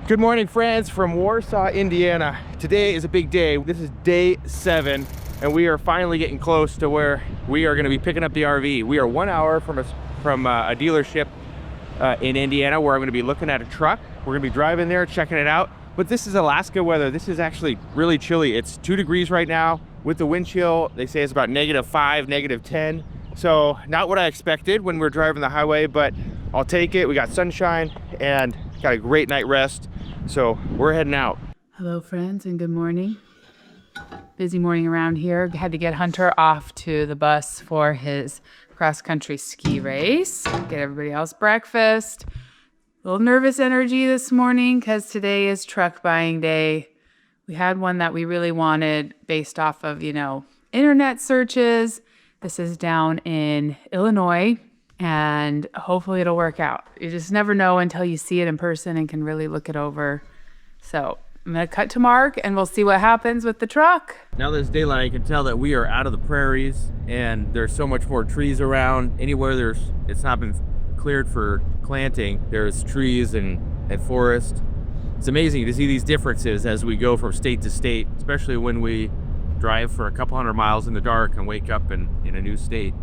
Good morning, friends, from Warsaw, Indiana. Today is a big day. This is day 7, and we are finally getting close to where we are going to be picking up the RV. We are 1 hour from a dealership in Indiana where I'm going to be looking at a truck. We're going to be driving there, checking it out. But this is Alaska weather. This is actually really chilly. It's 2 degrees right now. With the wind chill, they say it's about -5, -10. So not what I expected when we're driving the highway, but I'll take it. We got sunshine and got a great night rest. So we're heading out. Hello friends and good morning. Busy morning around here. Had to get Hunter off to the bus for his cross-country ski race. Get everybody else breakfast. A little nervous energy this morning because today is truck buying day. We had one that we really wanted based off of, internet searches. This is down in Illinois and hopefully it'll work out. You just never know until you see it in person and can really look it over. So I'm gonna cut to Mark and we'll see what happens with the truck. Now that it's daylight, I can tell that we are out of the prairies and there's so much more trees around. Anywhere it's not been cleared for planting, there's trees and forest. It's amazing to see these differences as we go from state to state, especially when we drive for a couple hundred miles in the dark and wake up in a new state.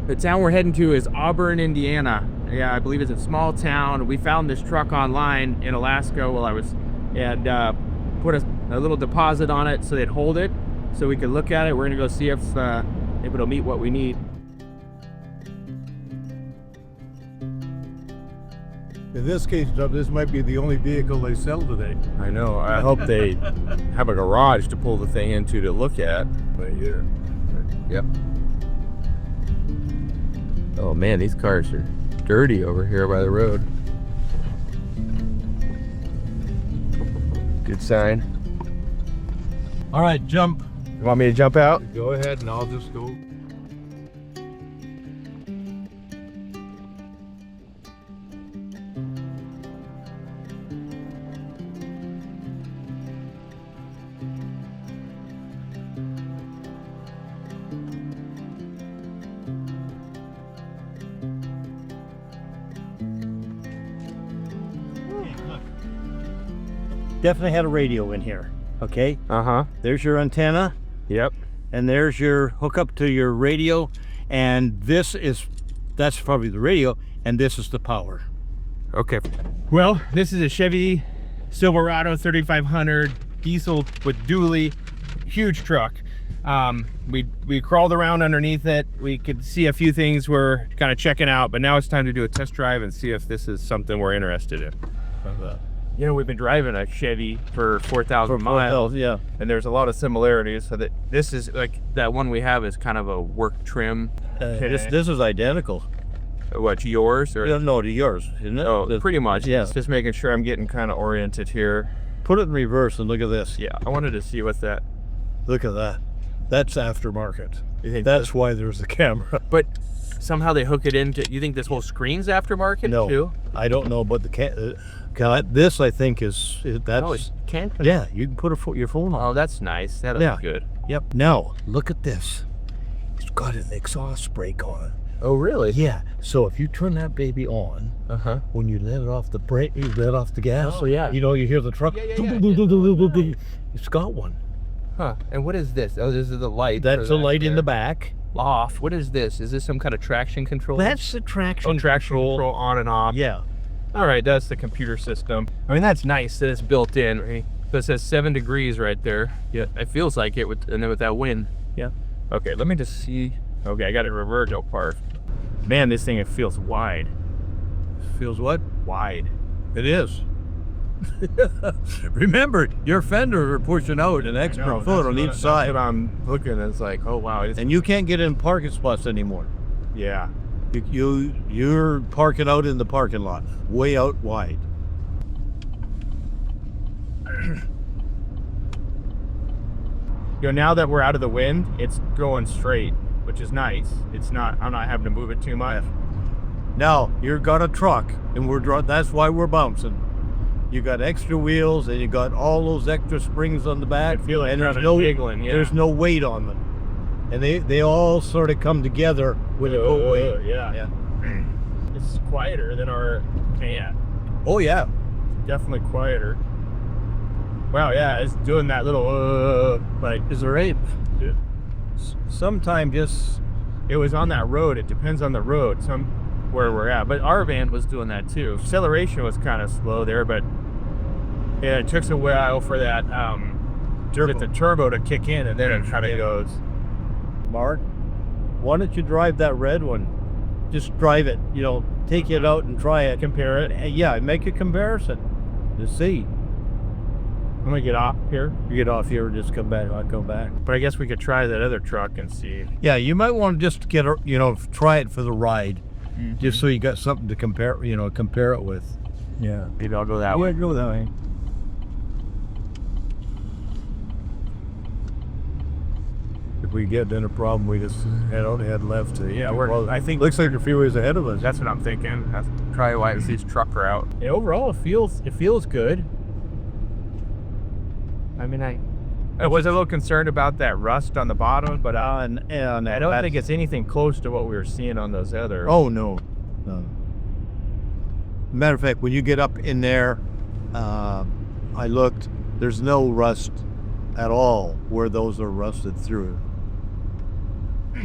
The town we're heading to is Auburn, Indiana. Yeah, I believe it's a small town. We found this truck online in Alaska while I was, and put a little deposit on it so they'd hold it, so we could look at it. We're gonna go see if it'll meet what we need. In this case, this might be the only vehicle they sell today. I know. I hope they have a garage to pull the thing into to look at. Right here. Yep. Oh man, these cars are dirty over here by the road. Good sign. All right, jump. You want me to jump out? Go ahead and I'll just go. Definitely had a radio in here, okay? Uh-huh. There's your antenna. Yep. And there's your hookup to your radio. And that's probably the radio, and this is the power. Okay. Well, this is a Chevy Silverado 3500 diesel with dually, huge truck. We crawled around underneath it. We could see a few things we're kind of checking out, but now it's time to do a test drive and see if this is something we're interested in. We've been driving a Chevy for 4,000 miles. Yeah. And there's a lot of similarities. So that this is like that one we have is kind of a work trim. This is identical. What, yours? Or? No, to yours, isn't it? Oh, pretty much. Yeah. Just making sure I'm getting kind of oriented here. Put it in reverse and look at this. Yeah, I wanted to see what's that. Look at that. That's aftermarket. You think that's why there's a camera. But somehow they hook it into. You think this whole screen's aftermarket no, too? I don't know, but this I think is that's. Oh, it can't. Yeah, you can put your phone on. Oh, that's nice. That'll be good. Yep. Now look at this. It's got an exhaust brake on it. Oh, really? Yeah. So if you turn that baby on, when you let it off the brake, you let off the gas. Oh yeah. You hear the truck. Yeah. It's got one. Huh? And what is this? Oh, this is the light. That's the light in the back. Off. What is this? Is this some kind of traction control? That's the traction. Oh, traction control on and off. Yeah. All right, that's the computer system. I mean, that's nice that it's built in. Right? So it says 7 degrees right there. Yeah, it feels like it and then with that wind. Yeah. Okay, let me just see. Okay, I got it reversed. Oh, part. Man, this thing, it feels wide. Feels what? Wide. It is. Remember, your fenders are pushing out an extra foot on each side. I'm looking, it's like, oh wow. And you can't get in parking spots anymore. Yeah. You're parking out in the parking lot, way out wide. Now that we're out of the wind, it's going straight, which is nice. I'm not having to move it too much. Now, you've got a truck, and that's why we're bouncing. You got extra wheels, and you got all those extra springs on the back. I feel like and there's no wiggling. Yeah. There's no weight on them, and they all sort of come together with a weight. Yeah. It's quieter than our van. Oh yeah, definitely quieter. Wow, yeah, it's doing that little, like, Is there a sometime just it was on that road. It depends on the road, where we're at. But our van was doing that too. Acceleration was kind of slow there, but yeah, it took a while for that the turbo to kick in, and then it kind of goes. Mark, why don't you drive that red one? Just drive it, take it out and try it. Compare it. And yeah, make a comparison to see. I'm gonna get off here, You get off here and just come back. I'll go back. but I guess we could try that other truck and see. Yeah, you might want to just get, try it for the ride, just so you got something to compare it with. Yeah. Maybe I'll go that way. Go that way. If we get in a problem, we just head left. Yeah, I think looks like the freeway's ahead of us. that's what I'm thinking. That's probably why it's these truck route. Yeah, overall, it feels good. I mean, I was a little concerned about that rust on the bottom, but I don't think it's anything close to what we were seeing on those other. Oh no. Matter of fact, when you get up in there, I looked. There's no rust at all where those are rusted through.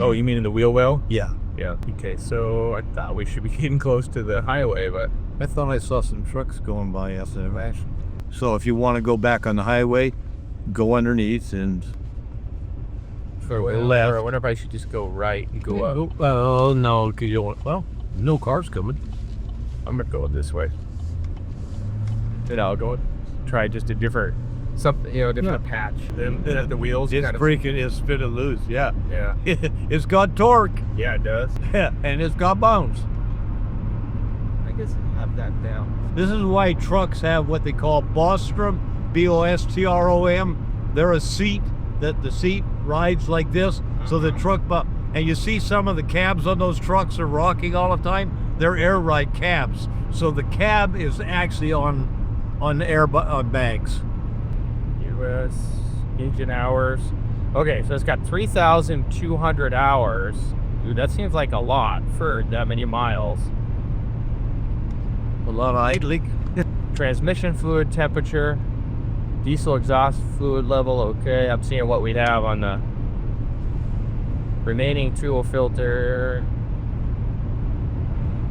Oh, you mean in the wheel well? Yeah. Yeah. Okay, so I thought we should be getting close to the highway, but I thought I saw some trucks going by yesterday. So if you want to go back on the highway, go underneath and left. Or I wonder if I should just go right and go up. Well, no, because no cars coming. I'm gonna go this way. Then I'll go try just a different patch. Then the wheels. It's freaking is spinning loose. Yeah. Yeah. It's got torque. Yeah, it does. Yeah, and it's got bounce. I guess I have that down. This is why trucks have what they call Bostrom, B-O-S-T-R-O-M. They're a seat that the seat rides like this, so the truck, and you see some of the cabs on those trucks are rocking all the time. They're air ride cabs, so the cab is actually on bags. U.S. engine hours. Okay, so it's got 3,200 hours. Dude, that seems like a lot for that many miles. A lot of idling. Transmission fluid temperature, diesel exhaust fluid level. Okay, I'm seeing what we have on the remaining fuel filter.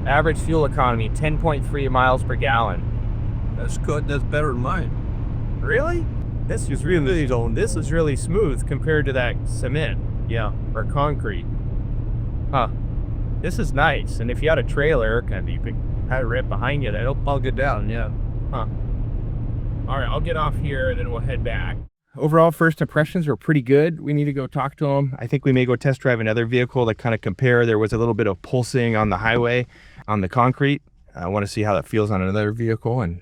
Average fuel economy, 10.3 miles per gallon. That's good. That's better than mine. Really? This is really smooth compared to that cement. Yeah. Or concrete. Huh. This is nice. And if you had a trailer, kind of you could have it right behind you, that'll plug it down. Yeah. Huh. All right, I'll get off here and then we'll head back. Overall, first impressions were pretty good. We need to go talk to them. I think we may go test drive another vehicle to kind of compare. There was a little bit of pulsing on the highway, on the concrete. I want to see how that feels on another vehicle, and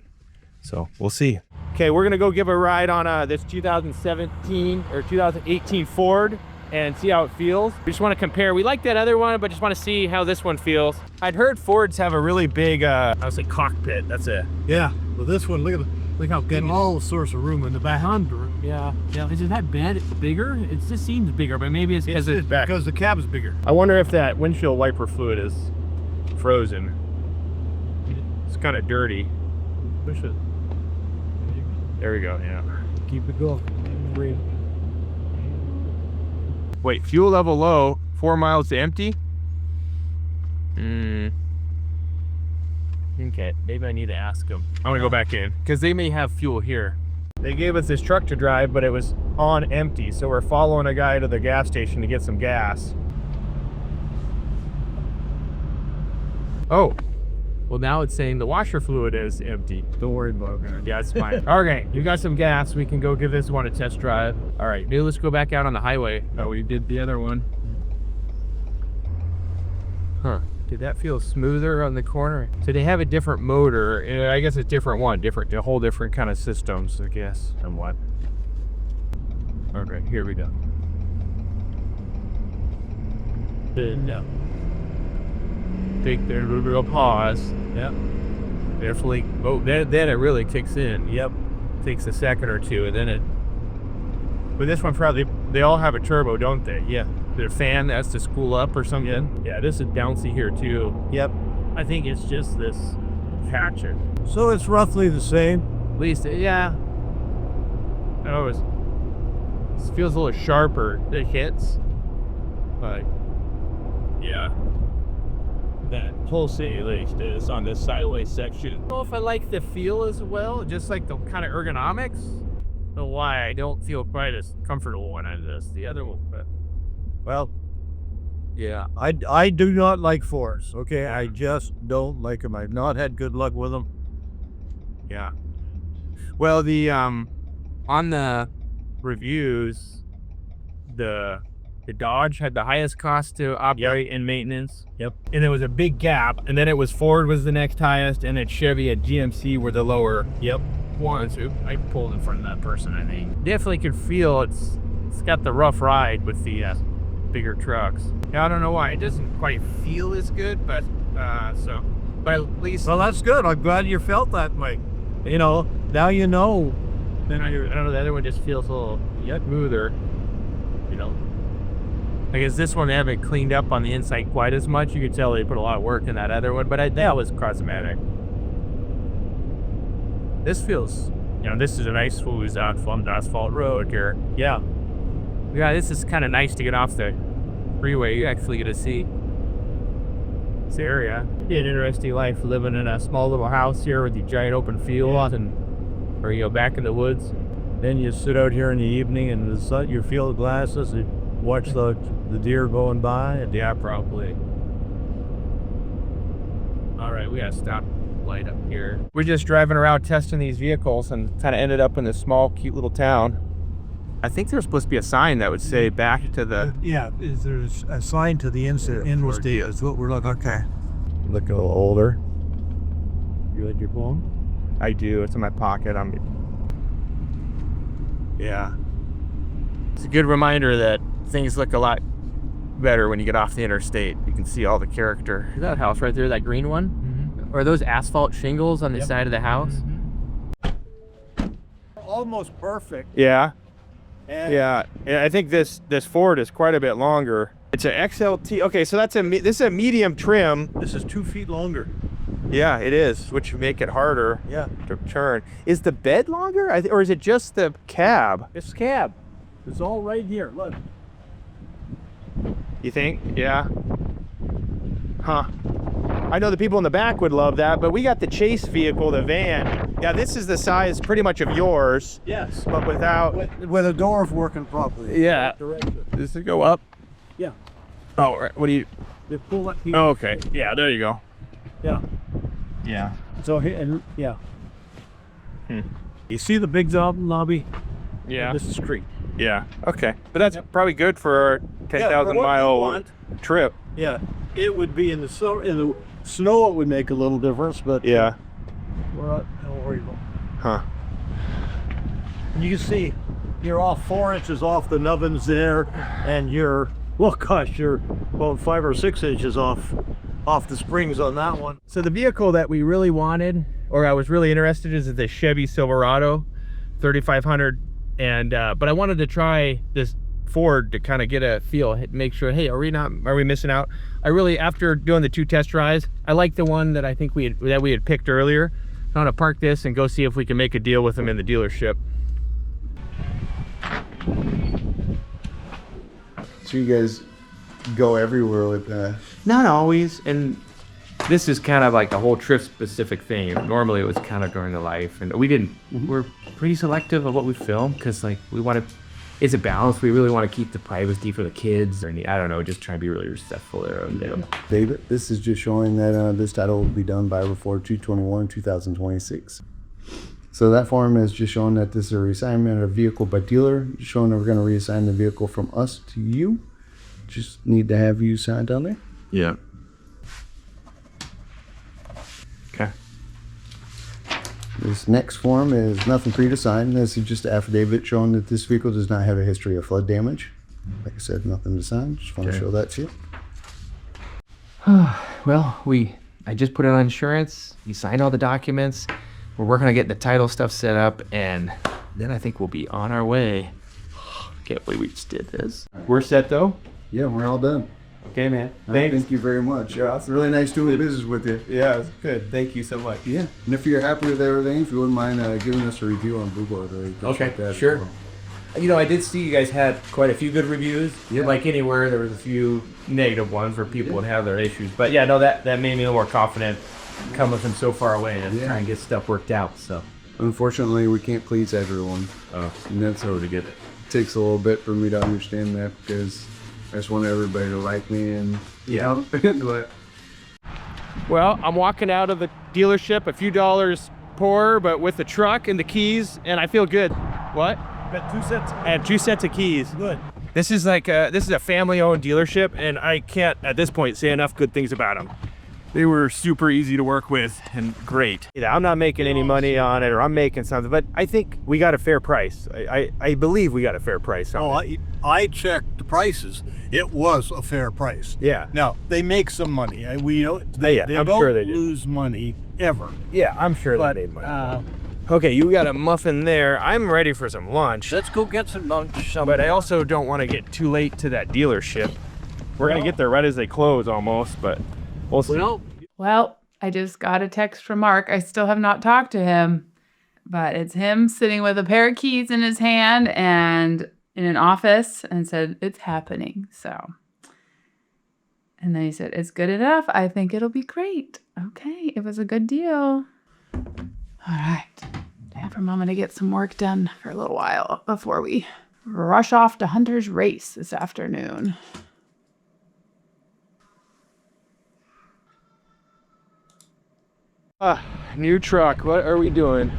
so we'll see. Okay, we're gonna go give a ride on this 2017 or 2018 Ford and see how it feels. We just want to compare. We like that other one, but just want to see how this one feels. I'd heard Fords have a really big, I would say cockpit. That's it. Yeah, well, this one, look how good. All sorts of room in the back. Yeah. Is it that bad? It's bigger? It just seems bigger, but maybe it's because it's back. Because the cab's bigger. I wonder if that windshield wiper fluid is frozen. It's kind of dirty. Push it. There we go. Yeah. Keep it going. Breathe. Wait, fuel level low, 4 miles to empty? Okay, maybe I need to ask them. I'm gonna go back in, because they may have fuel here. They gave us this truck to drive, but it was on empty, so we're following a guy to the gas station to get some gas. Oh, well now it's saying the washer fluid is empty. Don't worry about it. Yeah, it's fine. Okay, you got some gas. We can go give this one a test drive. All right, now let's go back out on the highway. Oh, we did the other one. Huh. Did that feel smoother on the corner? So they have a different motor. I guess a different one. A whole different kind of systems, I guess, somewhat. Okay, here we go. No. Take their little pause. Yep. Definitely. Oh, then it really kicks in. Yep. Takes a second or two, and then it. But this one probably, they all have a turbo, don't they? Yeah. Their fan has to spool up or something. Yeah, this is bouncy here too. Yep. I think it's just this hatchet. So it's roughly the same. At least, yeah. know it feels a little sharper. It hits, but yeah. That whole city at least is on this sideways section. I don't know if I like the feel as well, just like the kind of ergonomics. I don't know why I don't feel quite as comfortable when I do this. The other one, but Well, yeah. I do not like Fords. Okay, I just don't like them. I've not had good luck with them. Yeah. Well, the on the reviews, the Dodge had the highest cost to operate and maintenance. Yep. And there was a big gap, and then it was Ford was the next highest, and then Chevy and GMC were the lower. Yep. Ones. I pulled in front of that person, I think. Definitely can feel it's got the rough ride with the bigger trucks. Yeah, I don't know why it doesn't quite feel as good, but but at least. Well, that's good. I'm glad you felt that way. You know, now you know. Then I don't know, the other one just feels a little smoother, you know. I guess this one they haven't cleaned up on the inside quite as much. You could tell they put a lot of work in that other one, but that was cosmetic. This feels, you know, this is a nice smooth asphalt road here. Yeah. Yeah, this is kind of nice to get off the freeway. You actually get to see this area. An interesting life living in a small little house here with the giant open field and or you go back in the woods. Then you sit out here in the evening and the sun, you feel the glasses and watch the deer going by. And yeah, probably. All right, we gotta stop light up here. We're just driving around testing these vehicles and kind of ended up in this small, cute little town. I think there's supposed to be a sign that would say back to the. Yeah, there's a sign to the inward state. That's what we're looking. Okay. look a little older. You had your phone? I do. It's in my pocket. Yeah. It's a good reminder that things look a lot better when you get off the interstate. You can see all the character. Is that house right there, that green one? Mm-hmm. Or are those asphalt shingles on the side of the house? Mm-hmm. Almost perfect. Yeah. And Yeah. I think this Ford is quite a bit longer. It's an XLT. Okay, so this is a medium trim. this is 2 feet longer. Yeah, it is, which make it harder Yeah. to turn. Is the bed longer, or is it just the cab? It's cab. It's all right here. Look. You think? Yeah. Huh. I know the people in the back would love that, but we got the chase vehicle, the van. Yeah, this is the size pretty much of yours, Yes. but without. With the doors working properly. Yeah. Direction. Does it go up? Yeah. Oh, right. What do you? They pull that. Oh, okay. Yeah, there you go. Yeah. Yeah. So here, and yeah. Hmm. You see the big lobby? Yeah. This is street. Yeah. Okay. But that's probably good for a 10,000 mile trip. Yeah. It would be in the snow. In the snow, it would make a little difference, but Yeah. we're not worried about. Huh. And you can see you're off 4 inches off the nubbins there, and you're you're about 5 or 6 inches off the springs on that one. So the vehicle that we really wanted, or I was really interested in, is the Chevy Silverado 3500, and but I wanted to try this Ford to kind of get a feel, make sure, hey, are we missing out? I really, after doing the 2 test drives, I like the one that I think we had picked earlier. I want to park this and go see if we can make a deal with them in the dealership. So you guys go everywhere with that? Not always, and this is kind of like a whole trip specific thing. Normally it was kind of during the life, and we're pretty selective of what we film, because like it's a balance. We really want to keep the privacy for the kids, or I don't know, just try to be really respectful there of them. David, this is just showing that this title will be done by before 2/21/2026. So that form is just showing that this is a reassignment of vehicle by dealer, showing that we're going to reassign the vehicle from us to you. Just need to have you sign down there. Yeah. Okay. This next form is nothing for you to sign. This is just an affidavit showing that this vehicle does not have a history of flood damage. Like I said, nothing to sign. Just want to show that to you. Well, I just put it on insurance. We signed all the documents. We're working on getting the title stuff set up, and then I think we'll be on our way. Can't believe we just did this. We're set though. Yeah, we're all done. Okay, man. Thank you very much. It's really nice doing business with you. Yeah, it's good. Thank you so much. Yeah. And if you're happy with everything, if you wouldn't mind giving us a review on Google, I'd really appreciate that. Sure. as well. You know, I did see you guys had quite a few good reviews. Yeah. Like anywhere, there was a few negative ones where people would have their issues. But yeah, no, that made me a little more confident coming from so far away to try and get stuff worked out. So Unfortunately, we can't please everyone. And that's so to get it. takes a little bit for me to understand that because I just want everybody to like me and but Well, I'm walking out of the dealership a few dollars poorer, but with the truck and the keys, and I feel good. What? Got 2 cents. I have 2 sets of keys. Good. This is like this is a family-owned dealership, and I can't at this point say enough good things about them. They were super easy to work with and great. Yeah, I'm not making any money on it, or I'm making something, but I think we got a fair price. I believe we got a fair price on it. I checked the prices. It was a fair price. Yeah. Now they make some money. We know Yeah, they I'm don't sure they do. lose money ever. Yeah, I'm sure But they made money. Okay, you got a muffin there. I'm ready for some lunch, let's go get some lunch. but I also don't want to get too late to that dealership. We're gonna get there right as they close almost, but we'll see. Well, I just got a text from Mark. I still have not talked to him, but it's him sitting with a pair of keys in his hand and in an office and said, it's happening. So, and then he said, it's good enough. I think it'll be great. Okay, it was a good deal. All right. Time for Mama to get some work done for a little while before we rush off to Hunter's race this afternoon. New truck. What are we doing?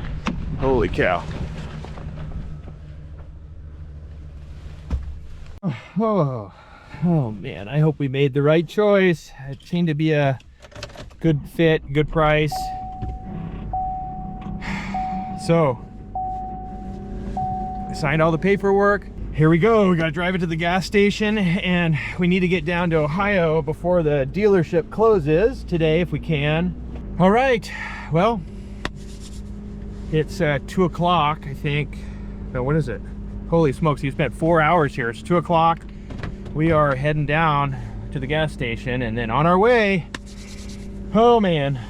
Holy cow. Oh man, I hope we made the right choice. It seemed to be a good fit, good price. So, I signed all the paperwork. Here we go. We gotta drive it to the gas station, and we need to get down to Ohio before the dealership closes today if we can. All right, well, it's 2 o'clock, I think. No, what is it? Holy smokes, you spent 4 hours here. It's 2 o'clock. We are heading down to the gas station, and then on our way, oh man.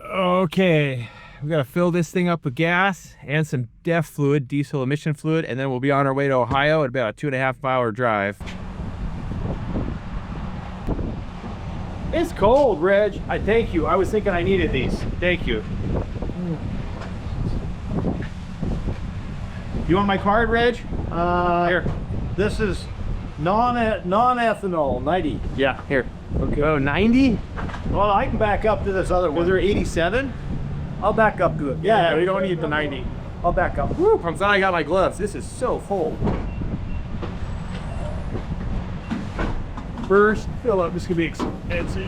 Okay, we gotta fill this thing up with gas and some DEF fluid, diesel emission fluid, and then we'll be on our way to Ohio at about a 2.5 hour drive. It's cold, Reg. I thank you. I was thinking I needed these. Thank you. You want my card, Reg? Here. This is non-ethanol 90. Yeah, here. Okay. Oh, 90? Well, I can back up to this other one. Was there 87? I'll back up to it. Yeah, we don't need the 90. I'll back up. Woo, I'm glad I got my gloves. This is so cold. First fill up. This could be expensive.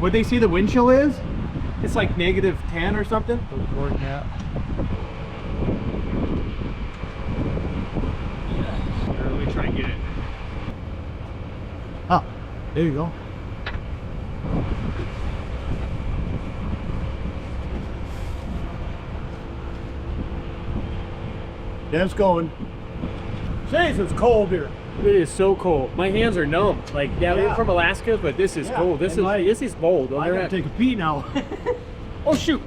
What they say the wind chill is? It's like -10 or something. Let me try and get it. Ah, there you go. Yeah, it's going. Jeez, it's cold here. It is so cold. My hands are numb. Like, yeah, we're Yeah. from Alaska, but this is Yeah, cold. This and is bold. I gotta take a pee now. Oh shoot!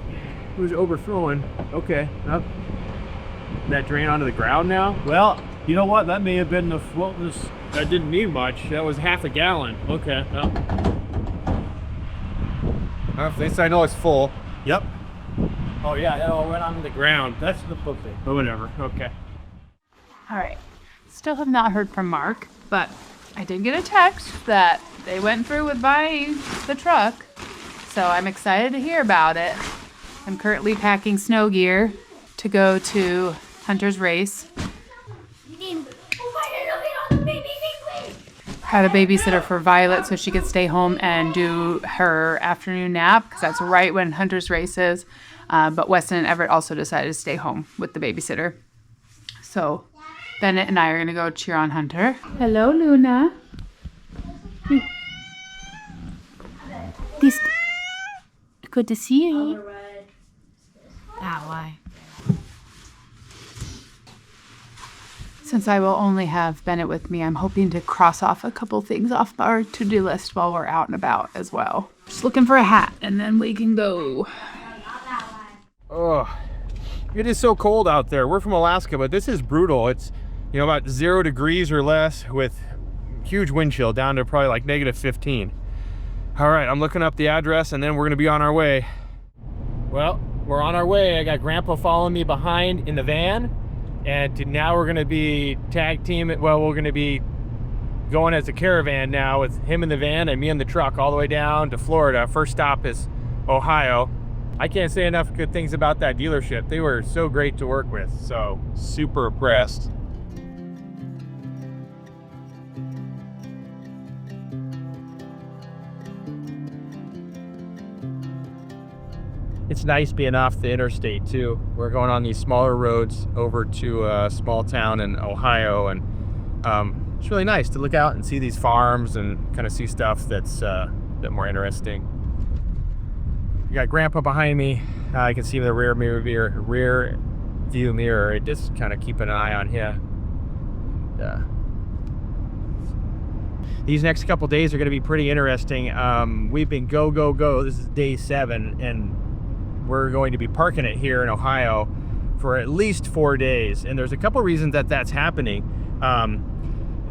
It was overflowing. Okay. Up. That drain onto the ground now? Well, you know what? That may have been the this. That didn't need much. That was half a gallon. Okay. Well. At least I know it's full. Yep. Oh yeah, it all went onto the ground. That's the book thing. But whatever. Okay. All right. Still have not heard from Mark, but I did get a text that they went through with buying the truck. So I'm excited to hear about it. I'm currently packing snow gear to go to Hunter's race. Had a babysitter for Violet so she could stay home and do her afternoon nap because that's right when Hunter's race is. But Weston and Everett also decided to stay home with the babysitter. So Bennett and I are going to go cheer on Hunter. Hello, Luna. This. Good to see you. Ah, why? Since I will only have Bennett with me, I'm hoping to cross off a couple things off our to-do list while we're out and about as well. Just looking for a hat, and then we can go. Oh, it is so cold out there. We're from Alaska, but this is brutal. It's, you know, about 0 degrees or less with huge wind chill down to probably like -15. All right, I'm looking up the address and then we're gonna be on our way. Well, we're on our way. I got Grandpa following me behind in the van, and now we're gonna be tag teaming. Well, we're gonna be going as a caravan now with him in the van and me in the truck all the way down to Florida. First stop is Ohio. I can't say enough good things about that dealership. They were so great to work with, so super impressed. It's nice being off the interstate too. We're going on these smaller roads over to a small town in Ohio, and it's really nice to look out and see these farms and kind of see stuff that's a bit more interesting. You got Grandpa behind me. I can see him in the rear view mirror. Just kind of keeping an eye on him. These next couple days are going to be pretty interesting. We've been go. This is day 7, and we're going to be parking it here in Ohio for at least 4 days. And there's a couple reasons that that's happening.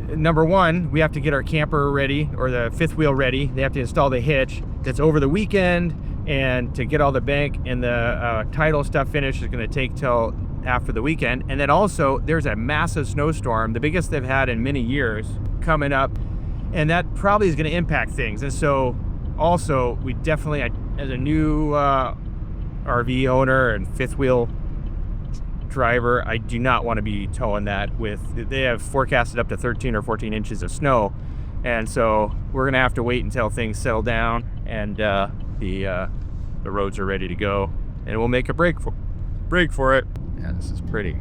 Number one, we have to get our camper ready, or the fifth wheel ready. They have to install the hitch. That's over the weekend, and to get all the bank and the title stuff finished is going to take till after the weekend. And then also there's a massive snowstorm, the biggest they've had in many years, coming up, and that probably is going to impact things. And so also we definitely, as a new RV owner and fifth wheel driver, I do not want to be towing that with, they have forecasted up to 13 or 14 inches of snow. And so we're going to have to wait until things settle down and the roads are ready to go, and we'll make a break for it. Yeah, this is pretty.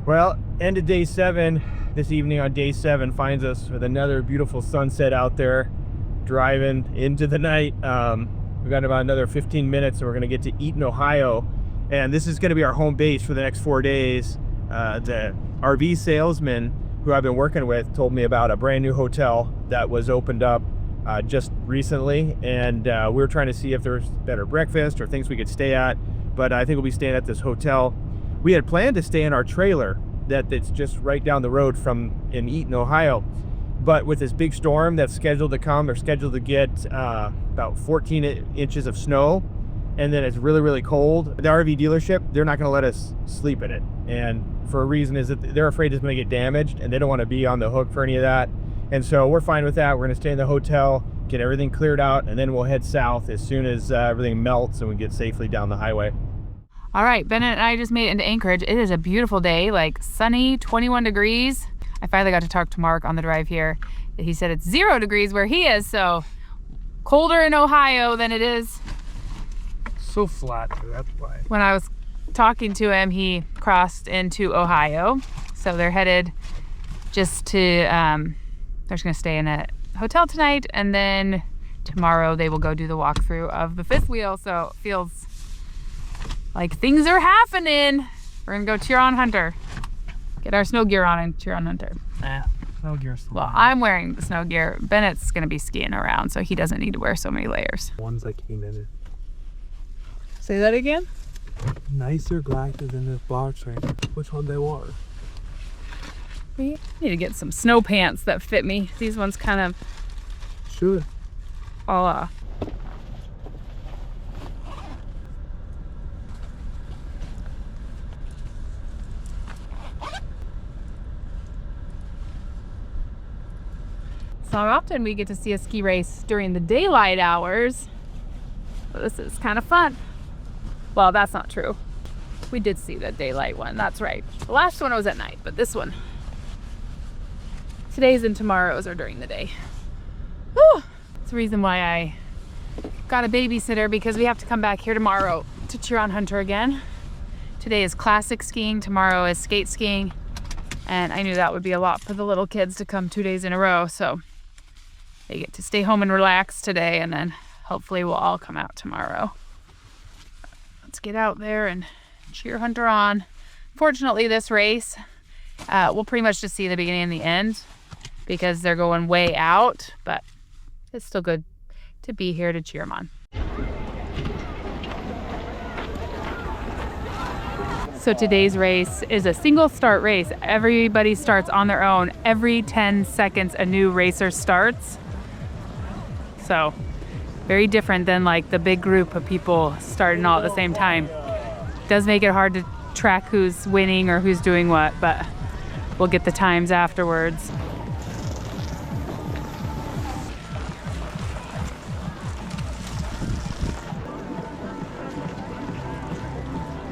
Well, end of day 7. This evening on day 7 finds us with another beautiful sunset out there, driving into the night. We've got about another 15 minutes and we're going to get to Eaton, Ohio. And this is going to be our home base for the next 4 days. The RV salesman who I've been working with told me about a brand new hotel that was opened up just recently. And we were trying to see if there's better breakfast or things we could stay at. But I think we'll be staying at this hotel. We had planned to stay in our trailer that's just right down the road from in Eaton, Ohio. But with this big storm that's scheduled to come, they're scheduled to get about 14 inches of snow, and then it's really, really cold. The RV dealership, they're not going to let us sleep in it. And for a reason is that they're afraid it's going to get damaged, and they don't want to be on the hook for any of that. And so we're fine with that. We're going to stay in the hotel, get everything cleared out, and then we'll head south as soon as everything melts and we get safely down the highway. All right, Bennett and I just made it into Anchorage. It is a beautiful day, like sunny, 21 degrees. I finally got to talk to Mark on the drive here. He said it's 0 degrees where he is, so colder in Ohio than it is. So flat, that's why. When I was talking to him, he crossed into Ohio. So they're headed just to, they're just gonna stay in a hotel tonight, and then tomorrow they will go do the walkthrough of the fifth wheel. So it feels like things are happening. We're gonna go cheer on Hunter. Get our snow gear on and cheer on Hunter. Snow gear's Well, I'm wearing the snow gear. Bennett's gonna be skiing around, so he doesn't need to wear so many layers. ones that came in it. Say that again? Nicer glasses than this box right now. Which one they were? We need to get some snow pants that fit me. These ones kind of Sure. fall off. It's not often we get to see a ski race during the daylight hours. Well, this is kind of fun. Well, that's not true. We did see the daylight one, that's right. The last one was at night, but this one, today's and tomorrow's are during the day. Whew. It's the reason why I got a babysitter, because we have to come back here tomorrow to cheer on Hunter again. Today is classic skiing, tomorrow is skate skiing, and I knew that would be a lot for the little kids to come 2 days in a row, so they get to stay home and relax today, and then hopefully we'll all come out tomorrow. Let's get out there and cheer Hunter on. Fortunately, this race, we'll pretty much just see the beginning and the end because they're going way out, but it's still good to be here to cheer him on. So today's race is a single start race. Everybody starts on their own. Every 10 seconds, a new racer starts. So very different than like the big group of people starting all at the same time. Does make it hard to track who's winning or who's doing what, but we'll get the times afterwards.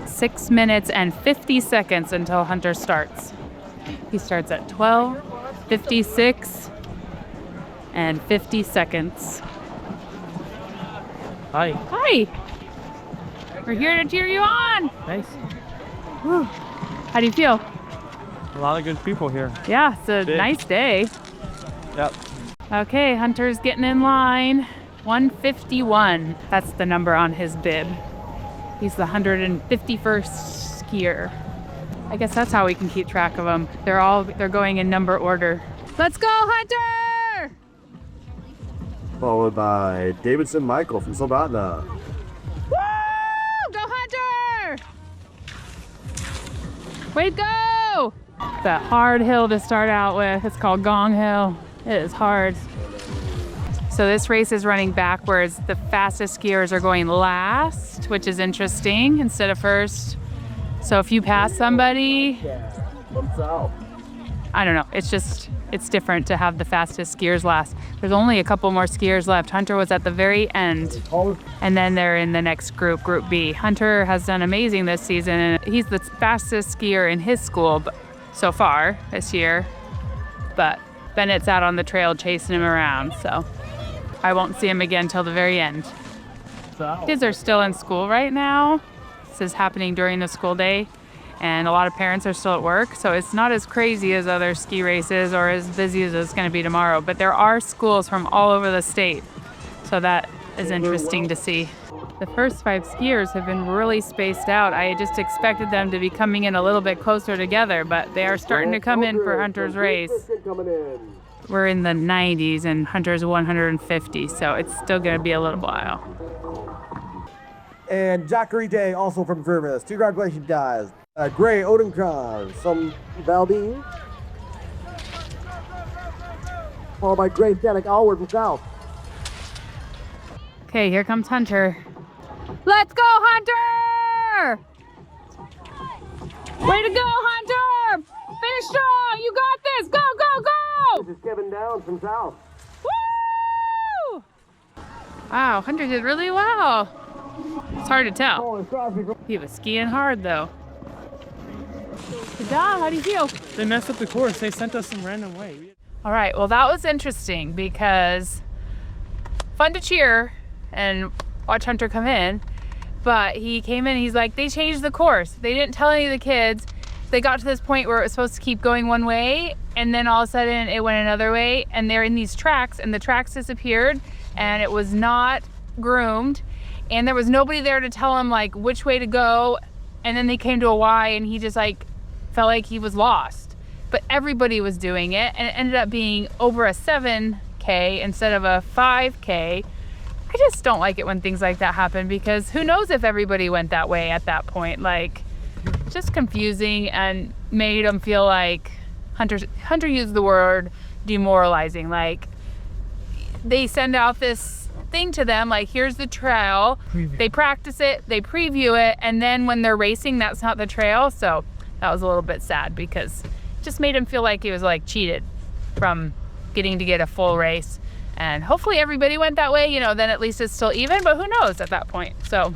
Six minutes and 50 seconds until Hunter starts. He starts at 12:56 and 50 seconds. Hi. Hi. We're here to cheer you on. Nice. Whew. How do you feel? A lot of good people here. Yeah, it's a Big. nice day. Yep. Okay, Hunter's getting in line. 151. That's the number on his bib. He's the 151st skier. I guess that's how we can keep track of them. They're going in number order. Let's go, Hunter! Followed by Davidson Michael from Slovakia. Woo! Go, Hunter! Way to go! That hard hill to start out with. It's called Gong Hill. It is hard. So this race is running backwards. The fastest skiers are going last, which is interesting, instead of first. So if you pass somebody, I don't know, it's different to have the fastest skiers last. There's only a couple more skiers left. Hunter was at the very end, and then they're in the next group, Group B. Hunter has done amazing this season, and he's the fastest skier in his school so far this year, but Bennett's out on the trail chasing him around, so I won't see him again till the very end. Kids are still in school right now. This is happening during the school day, and a lot of parents are still at work, so it's not as crazy as other ski races or as busy as it's going to be tomorrow, but there are schools from all over the state, so that is interesting to see. The first 5 skiers have been really spaced out. I just expected them to be coming in a little bit closer together, but they are starting to come in for Hunter's race. We're in the 90s and Hunter's 150, so it's still going to be a little while. And Zachary Day, also from Grimace. Congratulations, guys. Gray Odenkron from Valdine. Followed by Gray Static Allward from South. Okay, here comes Hunter. Let's go, Hunter! Way to go, Hunter! Finish strong! You got this! Go, go, go! This is Kevin Downs from South. Woo! Wow, Hunter did really well. It's hard to tell. He was skiing hard, though. Good job. How do you feel? They messed up the course. They sent us some random way. All right, well, that was interesting because fun to cheer and watch Hunter come in, but he came in, he's like, they changed the course. They didn't tell any of the kids. They got to this point where it was supposed to keep going one way, and then all of a sudden it went another way, and they're in these tracks, and the tracks disappeared, and it was not groomed, and there was nobody there to tell him like which way to go, and then they came to a Y, and he just like felt like he was lost. But everybody was doing it, and it ended up being over a 7K instead of a 5K. I just don't like it when things like that happen, because who knows if everybody went that way at that point. Like, just confusing, and made them feel like Hunter used the word demoralizing. Like, they send out this thing to them, like, here's the trail. They practice it, they preview it, and then when they're racing, that's not the trail. So that was a little bit sad, because it just made him feel like he was like cheated from getting to get a full race. And hopefully everybody went that way, you know, then at least it's still even, but who knows at that point. So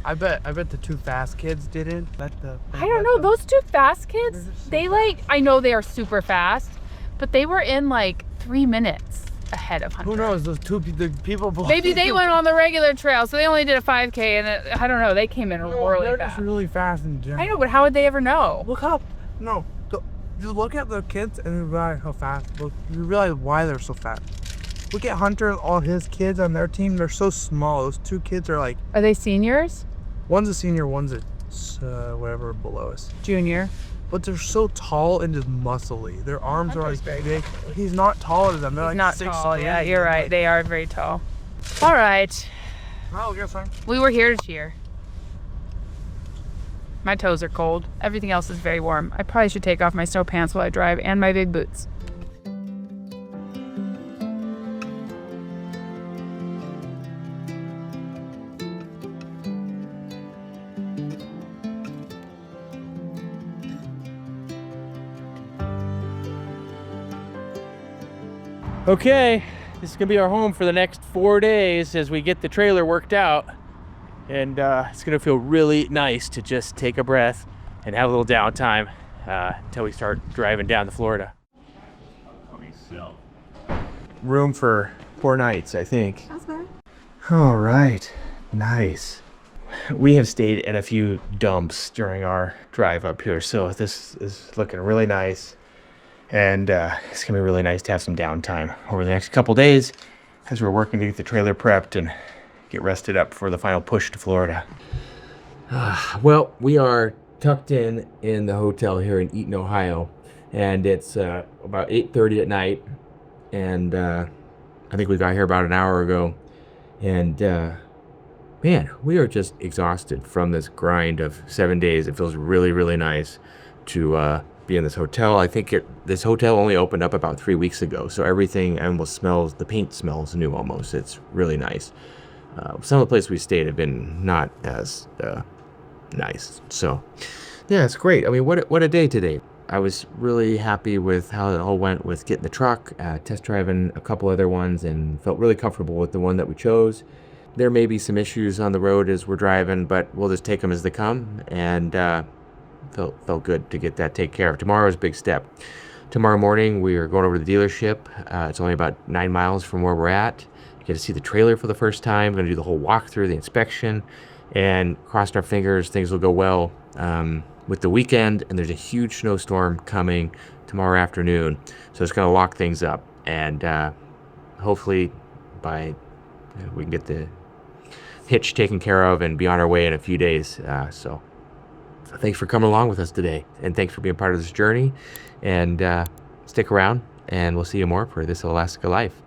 I bet the two fast kids didn't. I don't know, those two fast kids, they like, I know they are super fast, but they were in like 3 minutes ahead of Hunter. Who knows? Those the people. Maybe they went on the regular trail, so they only did a 5K, and I don't know, they came in really They're fast. just really fast in general. I know, but how would they ever know? Look up. No. You look at the kids and you realize how fast. Look, you realize why they're so fast. Look at Hunter and all his kids on their team. They're so small. Those two kids are like, Are they seniors? one's a senior, one's a whatever below us. Junior? But they're so tall and just muscly. Their arms are like big. He's not taller than them. They're like Not 6'3". tall, yeah, you're right. They are very tall. All right, Oh, you're fine. we were here to cheer. My toes are cold. Everything else is very warm. I probably should take off my snow pants while I drive and my big boots. Okay, this is gonna be our home for the next 4 days as we get the trailer worked out. And it's gonna feel really nice to just take a breath and have a little downtime until we start driving down to Florida. Room for 4 nights, I think. That's good. All right, nice. We have stayed at a few dumps during our drive up here, so this is looking really nice. And it's gonna be really nice to have some downtime over the next couple days as we're working to get the trailer prepped and get rested up for the final push to Florida. Well, we are tucked in the hotel here in Eaton, Ohio, and it's about 8:30 at night, and I think we got here about an hour ago, and man, we are just exhausted from this grind of 7 days. It feels really, really nice to be in this hotel. I think this hotel only opened up about 3 weeks ago, so everything almost smells, the paint smells new almost. It's really nice. Some of the places we stayed have been not as nice. So yeah, it's great. I mean, what a day today. I was really happy with how it all went with getting the truck, test driving a couple other ones, and felt really comfortable with the one that we chose. There may be some issues on the road as we're driving, but we'll just take them as they come, and felt good to get that taken care of. Tomorrow is a big step. Tomorrow morning we are going over to the dealership. It's only about 9 miles from where we're at. You get to see the trailer for the first time. We're going to do the whole walkthrough, the inspection, and crossed our fingers things will go well with the weekend. And there's a huge snowstorm coming tomorrow afternoon, so it's going to lock things up, and hopefully we can get the hitch taken care of and be on our way in a few days. So thanks for coming along with us today, and thanks for being part of this journey, and stick around, and we'll see you more for This Alaska Life.